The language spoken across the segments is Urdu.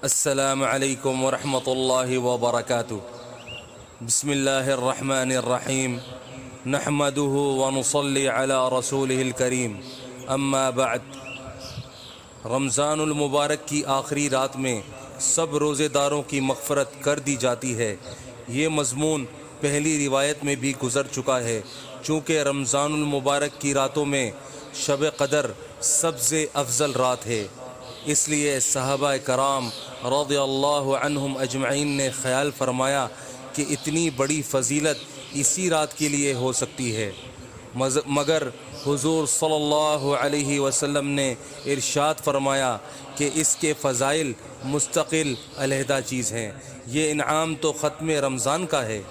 السلام علیکم ورحمۃ اللہ وبرکاتہ۔ بسم اللہ الرحمن الرحیم، نحمده ونصلی علی رسولہ الکریم، اما بعد۔ رمضان المبارک کی آخری رات میں سب روزے داروں کی مغفرت کر دی جاتی ہے۔ یہ مضمون پہلی روایت میں بھی گزر چکا ہے۔ چونکہ رمضان المبارک کی راتوں میں شب قدر سب سے افضل رات ہے، اس لیے صحابہ کرام رضی اللہ عنہم اجمعین نے خیال فرمایا کہ اتنی بڑی فضیلت اسی رات کے لیے ہو سکتی ہے، مگر حضور صلی اللہ علیہ وسلم نے ارشاد فرمایا کہ اس کے فضائل مستقل علیحدہ چیز ہیں۔ یہ انعام تو ختم رمضان کا ہے۔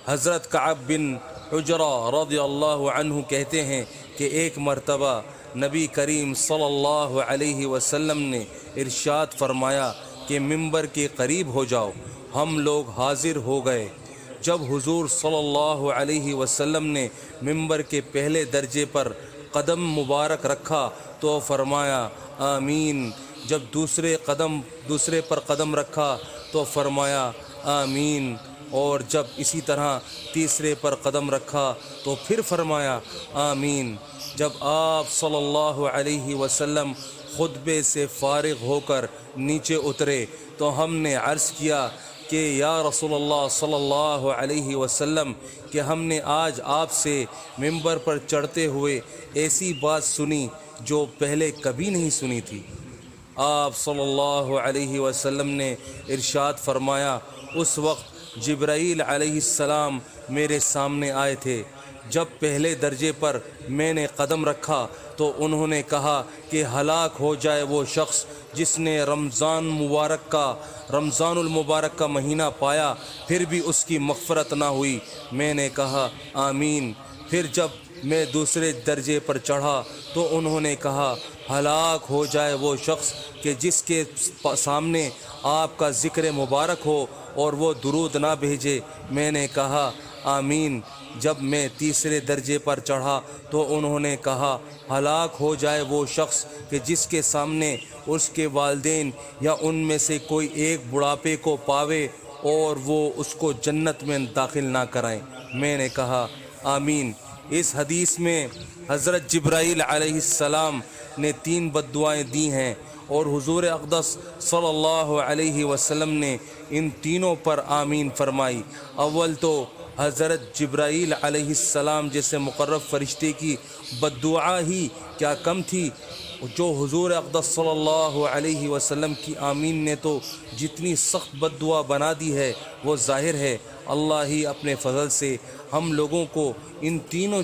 حضرت کعب بن عجرہ رضی اللہ عنہ کہتے ہیں کہ ایک مرتبہ نبی کریم صلی اللہ علیہ وسلم نے ارشاد فرمایا کہ ممبر کے قریب ہو جاؤ۔ ہم لوگ حاضر ہو گئے۔ جب حضور صلی اللہ علیہ وسلم نے ممبر کے پہلے درجے پر قدم مبارک رکھا تو فرمایا آمین۔ جب دوسرے پر قدم رکھا تو فرمایا آمین، اور جب اسی طرح تیسرے پر قدم رکھا تو پھر فرمایا آمین۔ جب آپ صلی اللہ علیہ وسلم خطبے سے فارغ ہو کر نیچے اترے تو ہم نے عرض کیا کہ یا رسول اللہ صلی اللہ علیہ وسلم کہ ہم نے آج آپ سے ممبر پر چڑھتے ہوئے ایسی بات سنی جو پہلے کبھی نہیں سنی تھی۔ آپ صلی اللہ علیہ وسلم نے ارشاد فرمایا اس وقت جبرائیل علیہ السلام میرے سامنے آئے تھے۔ جب پہلے درجے پر میں نے قدم رکھا تو انہوں نے کہا کہ ہلاک ہو جائے وہ شخص جس نے رمضان المبارک کا مہینہ پایا پھر بھی اس کی مغفرت نہ ہوئی۔ میں نے کہا آمین۔ پھر جب میں دوسرے درجے پر چڑھا تو انہوں نے کہا ہلاک ہو جائے وہ شخص کہ جس کے سامنے آپ کا ذکر مبارک ہو اور وہ درود نہ بھیجے۔ میں نے کہا آمین۔ جب میں تیسرے درجے پر چڑھا تو انہوں نے کہا ہلاک ہو جائے وہ شخص کہ جس کے سامنے اس کے والدین یا ان میں سے کوئی ایک بڑھاپے کو پاوے اور وہ اس کو جنت میں داخل نہ کرائیں۔ میں نے کہا آمین۔ اس حدیث میں حضرت جبرائیل علیہ السلام نے 3 بددعائیں دی ہیں اور حضور اقدس صلی اللہ علیہ وسلم نے ان تینوں پر آمین فرمائی۔ اول تو حضرت جبرائیل علیہ السلام جیسے مقرب فرشتے کی بددعا ہی کیا کم تھی، جو حضور اقدس صلی اللہ علیہ وسلم کی آمین نے تو جتنی سخت بددعا بنا دی ہے وہ ظاہر ہے۔ اللہ ہی اپنے فضل سے ہم لوگوں کو ان تینوں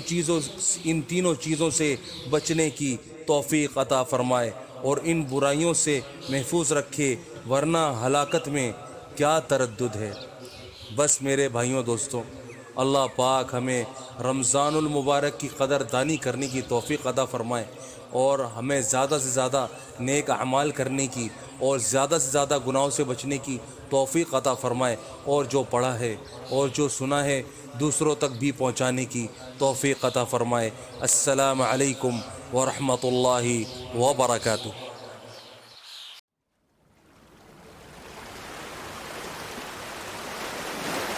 چیزوں سے بچنے کی توفیق عطا فرمائے اور ان برائیوں سے محفوظ رکھے، ورنہ ہلاکت میں کیا تردد ہے۔ بس میرے بھائیوں دوستوں، اللہ پاک ہمیں رمضان المبارک کی قدر دانی کرنے کی توفیق عطا فرمائے اور ہمیں زیادہ سے زیادہ نیک اعمال کرنے کی اور زیادہ سے زیادہ گناہوں سے بچنے کی توفیق عطا فرمائے، اور جو پڑھا ہے اور جو سنا ہے دوسروں تک بھی پہنچانے کی توفیق عطا فرمائے۔ السلام علیکم ورحمۃ اللہ وبرکاتہ۔